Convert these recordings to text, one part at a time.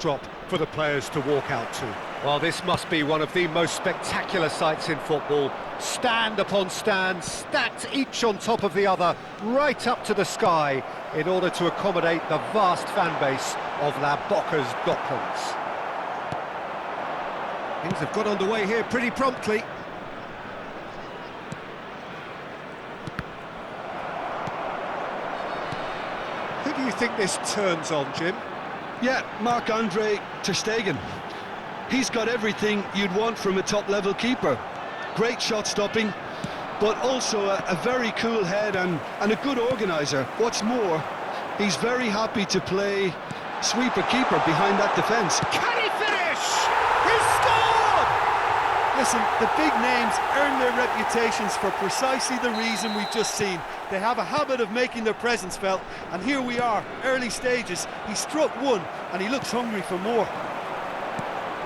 backdrop for the players to walk out to. Well, this must be one of the most spectacular sights in football. Stand upon stand, stacked each on top of the other, right up to the sky, in order to accommodate the vast fan base of La Boca's Docklands. Things have got underway here pretty promptly. Who do you think this turns on, Jim? Yeah, Marc-Andre ter Stegen. He's got everything you'd want from a top-level keeper. Great shot stopping, but also a very cool head and a good organiser. What's more, he's very happy to play sweeper-keeper behind that defence. Can he finish? He's scored! Listen, the big names earn their reputations for precisely the reason we've just seen. They have a habit of making their presence felt, and here we are, early stages. He struck one, and he looks hungry for more.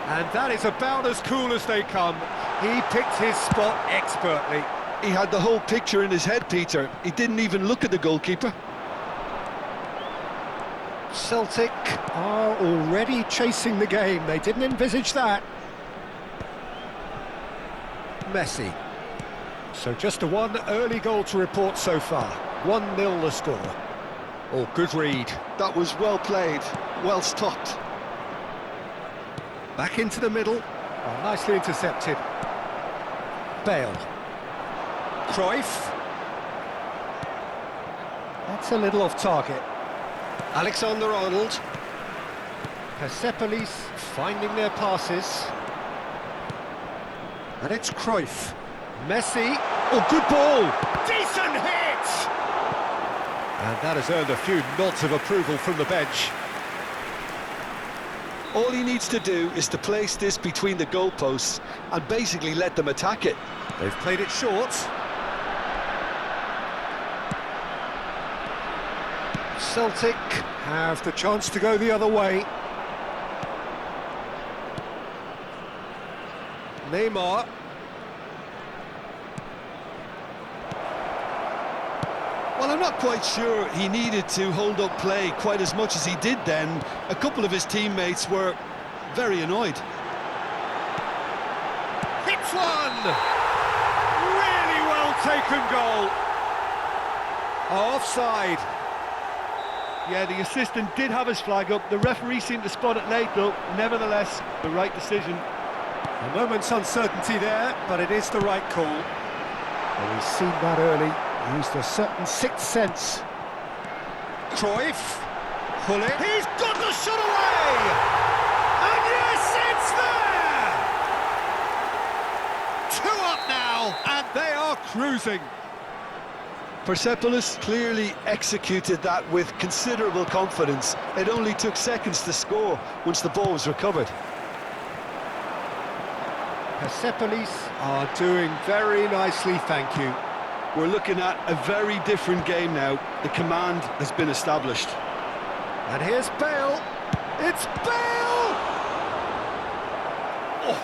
And that is about as cool as they come. He picked his spot expertly. He had the whole picture in his head, Peter. He didn't even look at the goalkeeper. Celtic are already chasing the game. They didn't envisage that. Messi. So just a one early goal to report so far. 1-0 the score. Oh, good read. That was well played, well stopped. Back into the middle. Oh, nicely intercepted. Bale. Cruyff. That's a little off target. Alexander-Arnold. Persepolis finding their passes. And it's Cruyff. Messi. Oh, good ball. Decent hit! And that has earned a few nods of approval from the bench. All he needs to do is to place this between the goalposts and basically let them attack it. They've played it short. Celtic have the chance to go the other way. Neymar. Well, I'm not quite sure he needed to hold up play quite as much as he did then. A couple of his teammates were very annoyed. Hits one! Really well taken goal. Offside. Yeah, the assistant did have his flag up. The referee seemed to spot it late, though. Nevertheless, the right decision. A moment's uncertainty there, but it is the right call. And we've seen that early. Used a certain sixth sense. Cruyff. Pull it. He's got the shot away! And yes, it's there! 2 up now, and they are cruising. Persepolis clearly executed that with considerable confidence. It only took seconds to score once the ball was recovered. Persepolis are doing very nicely, thank you. We're looking at a very different game now. The command has been established. And here's Bale. It's Bale! Oh,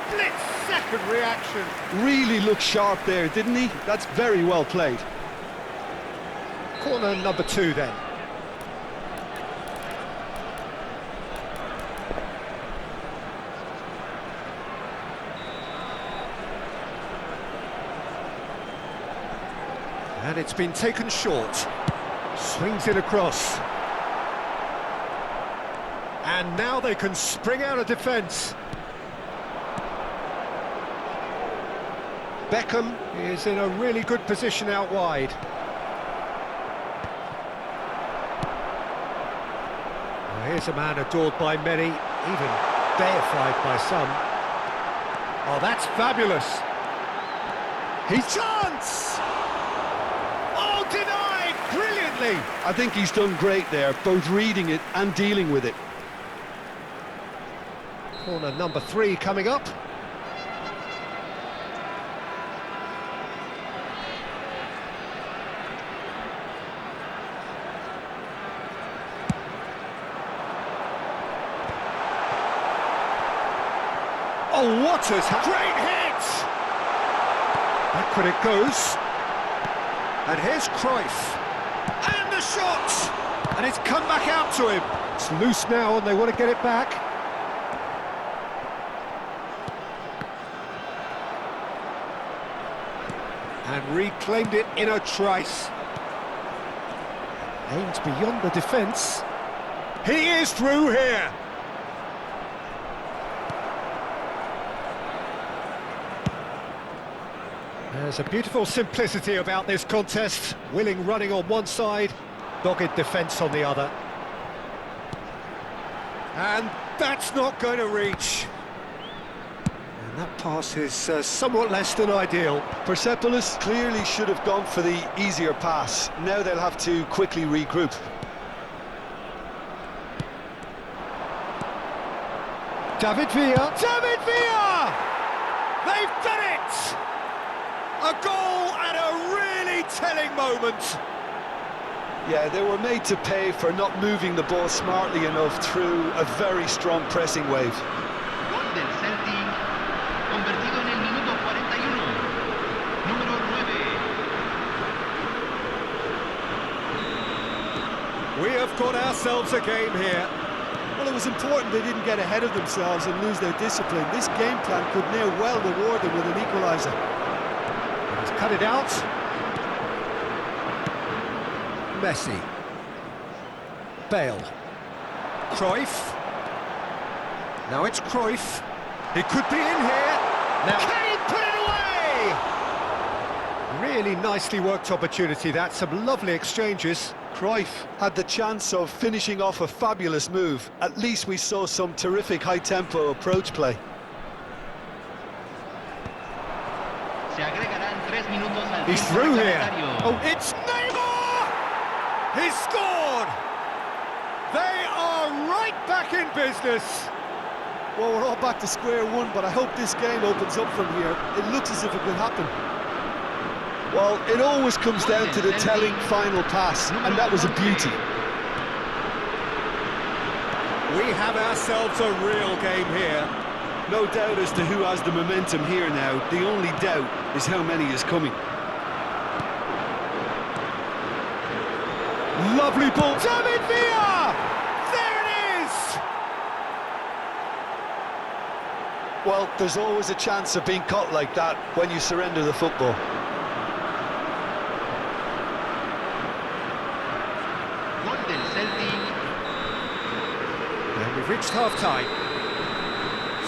split-second reaction. Really looked sharp there, didn't he? That's very well played. Corner number 2 then. And it's been taken short. Swings it across. And now they can spring out of defence. Beckham is in a really good position out wide. Well, here's a man adored by many, even deified by some. Oh, that's fabulous. He's chance! Oh, denied brilliantly! I think he's done great there, both reading it and dealing with it. Corner number 3 coming up. Oh, what has happened? Great hit! Backward it goes. And here's Cruyff. And the shot! And it's come back out to him. It's loose now and they want to get it back. And reclaimed it in a trice. Aimed beyond the defence. He is through here. There's a beautiful simplicity about this contest. Willing running on one side, dogged defence on the other. And that's not going to reach. And that pass is somewhat less than ideal. Persepolis clearly should have gone for the easier pass. Now they'll have to quickly regroup. David Villa! David Villa! They've done it! A goal at a really telling moment. Yeah, they were made to pay for not moving the ball smartly enough through a very strong pressing wave. Gol del Celtic, convertido en el minuto 41, número 9. We have got ourselves a game here. Well, it was important they didn't get ahead of themselves and lose their discipline. This game plan could now well reward them with an equaliser. He's cut it out. Messi. Bale. Cruyff. Now it's Cruyff. He could be in here. Now Kane put it away! Really nicely worked opportunity. That's some lovely exchanges. Cruyff had the chance of finishing off a fabulous move. At least we saw some terrific high-tempo approach play. Se agregarán 3 minutos al He's tiempo through here. reglamentario. Oh, it's Neymar! He's scored! They are right back in business. Well, we're all back to square one, but I hope this game opens up from here. It looks as if it could happen. Well, it always comes down to the telling final pass, and that was a beauty. We have ourselves a real game here. No doubt as to who has the momentum here now. The only doubt is how many is coming. Lovely ball. David Villa! There it is! Well, there's always a chance of being caught like that when you surrender the football. Gol del Celtic. And we've reached half-time.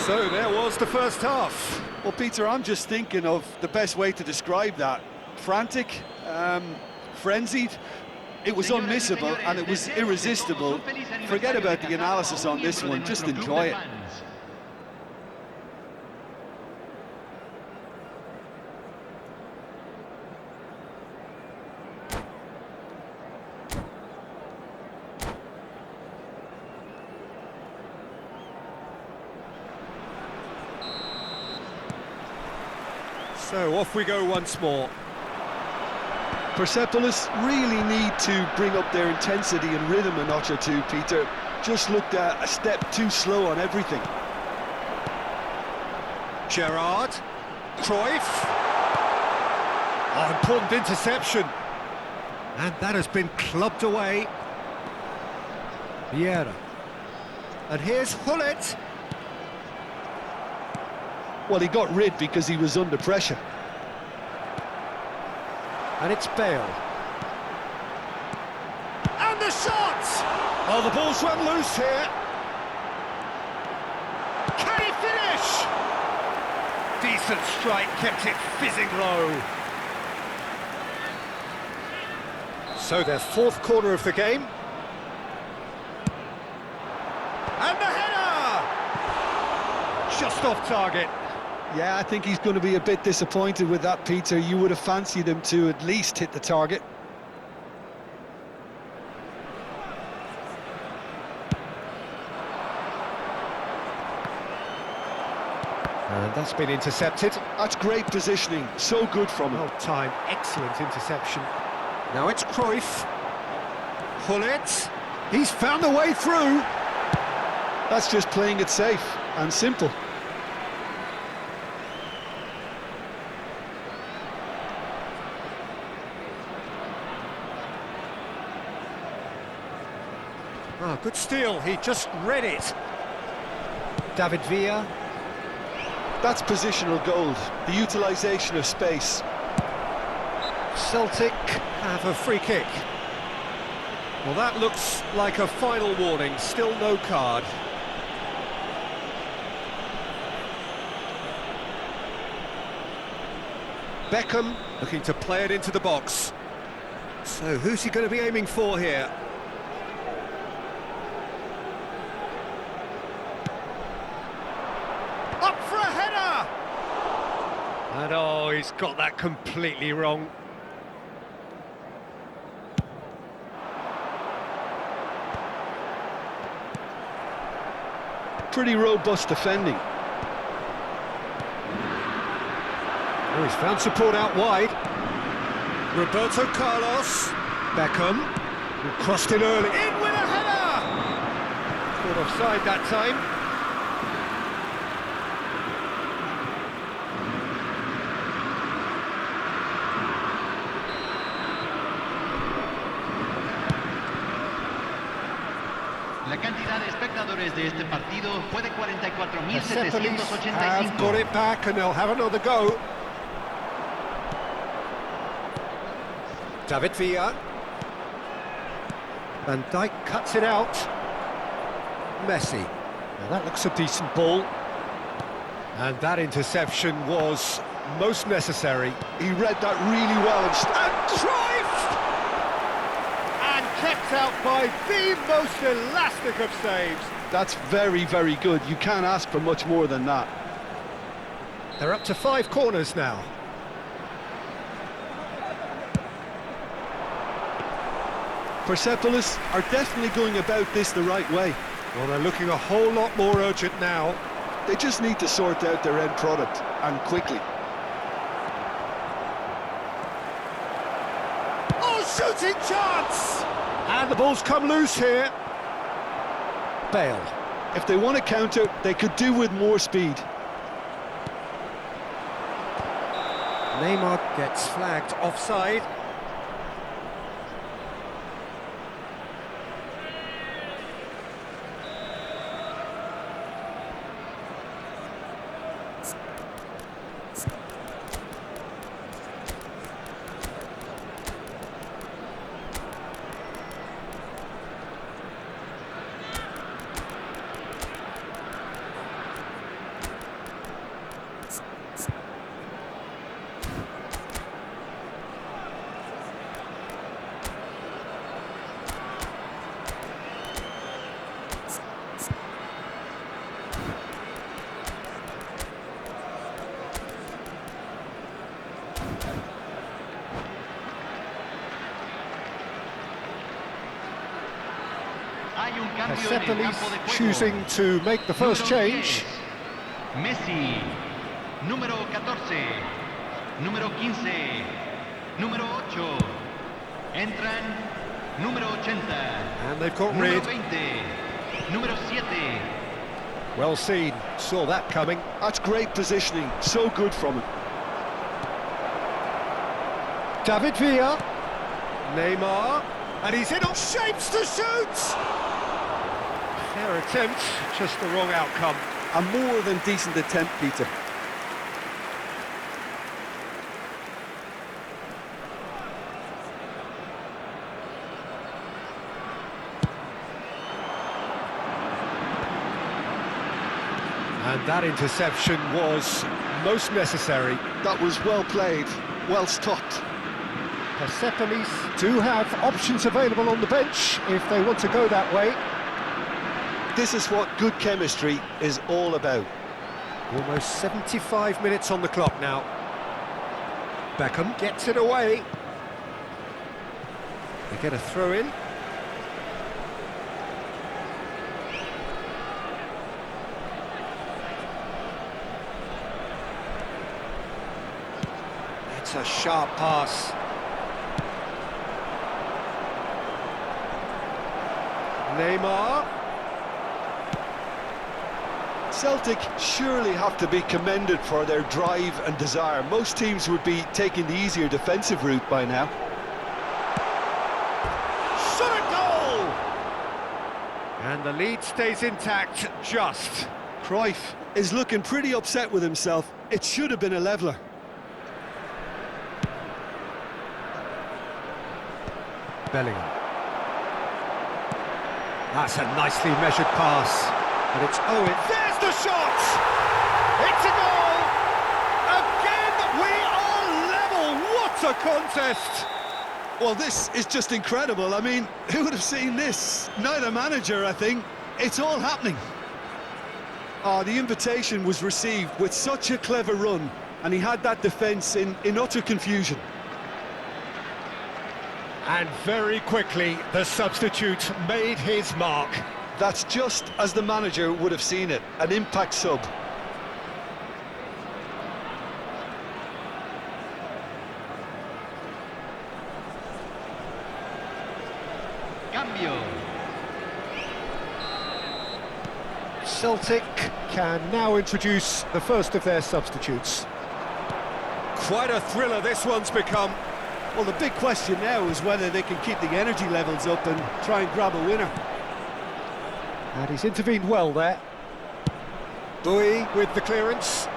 So there was the first half. Well, Peter, I'm just thinking of the best way to describe that. Frantic, frenzied. It was unmissable and it was irresistible. Forget about the analysis on this one, just enjoy it. So off we go once more. Persepolis really need to bring up their intensity and rhythm a notch or two, Peter. Just looked a step too slow on everything. Gerrard. Cruyff. Oh, important interception. And that has been clubbed away. Vieira. And here's Hullet. Well, he got rid because he was under pressure. And it's Bale. And the shot! Oh, the ball's run loose here. Can he finish? Decent strike, kept it fizzing low. So their fourth corner of the game. And the header! Just off target. Yeah, I think he's going to be a bit disappointed with that, Peter. You would have fancied him to at least hit the target. And that's been intercepted. That's great positioning. So good from him. Well timed, excellent interception. Now it's Cruyff. Hullet. He's found a way through. That's just playing it safe and simple. Oh, Good steal, he just read it. David Villa. That's positional gold, the utilisation of space. Celtic have a free kick. Well, that looks like a final warning, still no card. Beckham looking to play it into the box. So who's he going to be aiming for here? Up for a header! And oh, he's got that completely wrong. Pretty robust defending. Oh, he's found support out wide. Roberto Carlos. Beckham. Who crossed in early. In with a header! Caught offside that time. La cantidad de espectadores de este partido fue de Persepolis have 44.785. got it back and they'll have another go. David Villa. Van Dijk cuts it out. Messi. Now that looks a decent ball. And that interception was most necessary. He read that really well and Cruyff! And kept out by the most elastic of saves. that's very, very good. You can't ask for much more than that. They're up to 5 corners now. Persepolis are definitely going about this the right way. Well, they're looking a whole lot more urgent now. They just need to sort out their end product, and quickly. Oh, shooting chance! And the ball's come loose here. Bale. If they want to counter, they could do with more speed. Neymar gets flagged offside. Hay un cambio en el Persepolis campo de juego. choosing to make the first Número change. 10, Messi. Número 14. Número 15. Número 8. Entran. Número 80. And they've got Número rid. 20. Número 7. Well seen, saw that coming. That's great positioning, so good from him. David Villa. Neymar. And he's in on shapes to shoot! Fair attempt, just the wrong outcome. A more than decent attempt, Peter. And that interception was most necessary. That was well played, well stopped. Persepolis do have options available on the bench if they want to go that way. This is what good chemistry is all about. Almost 75 minutes on the clock now. Beckham gets it away. They get a throw in. It's a sharp pass. Neymar. Celtic surely have to be commended for their drive and desire. Most teams would be taking the easier defensive route by now. Shot a goal! And the lead stays intact, just. Cruyff is looking pretty upset with himself. It should have been a leveller. Bellingham. That's a nicely measured pass. And it's Owen. There's the shot! It's a goal! Again, we are level! What a contest! Well, this is just incredible. I mean, who would have seen this? Neither manager, I think. It's all happening. Oh, the invitation was received with such a clever run, and he had that defence in utter confusion. And very quickly, the substitute made his mark. That's just as the manager would have seen it, an impact sub. Cambio. Celtic can now introduce the first of their substitutes. Quite a thriller this one's become. Well, the big question now is whether they can keep the energy levels up and try and grab a winner. And he's intervened well there. Bui with the clearance.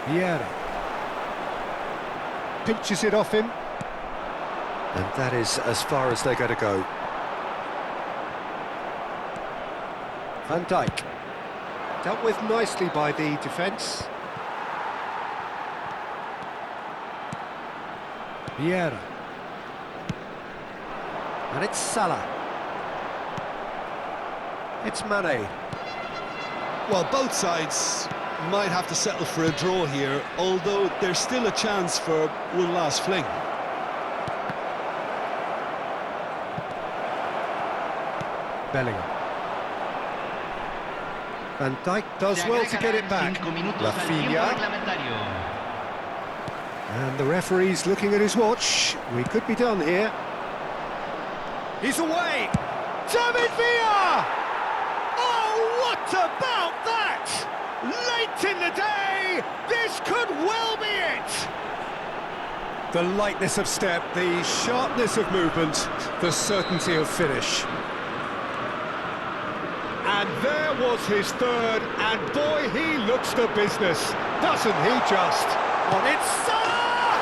Vieira. Pinches it off him. And that is as far as they're going to go. Van Dijk. Dealt with nicely by the defence. Vieira. And it's Salah. It's Mane. Well, both sides might have to settle for a draw here, although there's still a chance for one last fling. Bellingham. Van Dijk does well to get it back. Rafinha. And the referee's looking at his watch. We could be done here. He's away! David Villa! Oh, what about that? Late in the day, this could well be it! The lightness of step, the sharpness of movement, the certainty of finish. And there was his third, and boy, he looks the business, doesn't he just? On it's Salah!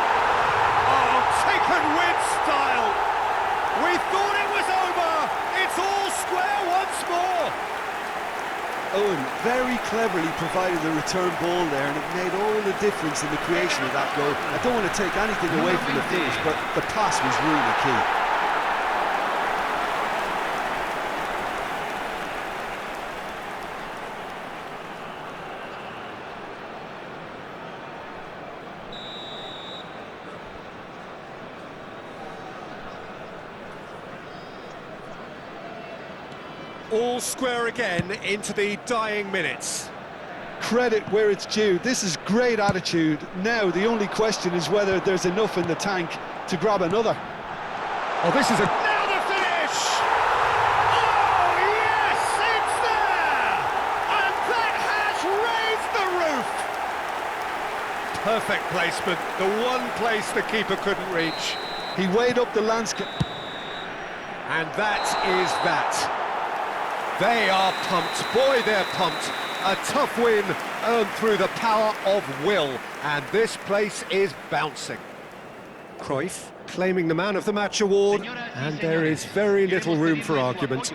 Oh, taken with style! We thought it was over! It's all square once more! Owen very cleverly provided the return ball there, and it made all the difference in the creation of that goal. I don't want to take anything away from the finish, but the pass was really key. All square again into the dying minutes. Credit where it's due. This is great attitude. Now the only question is whether there's enough in the tank to grab another. Oh, this is a... Now the finish! Oh, yes, it's there! And that has raised the roof! Perfect placement, the one place the keeper couldn't reach. He weighed up the landscape. And that is that. They are pumped, boy they're pumped. A tough win earned through the power of will, and this place is bouncing. Cruyff claiming the Man of the Match award, and there is very little room for argument.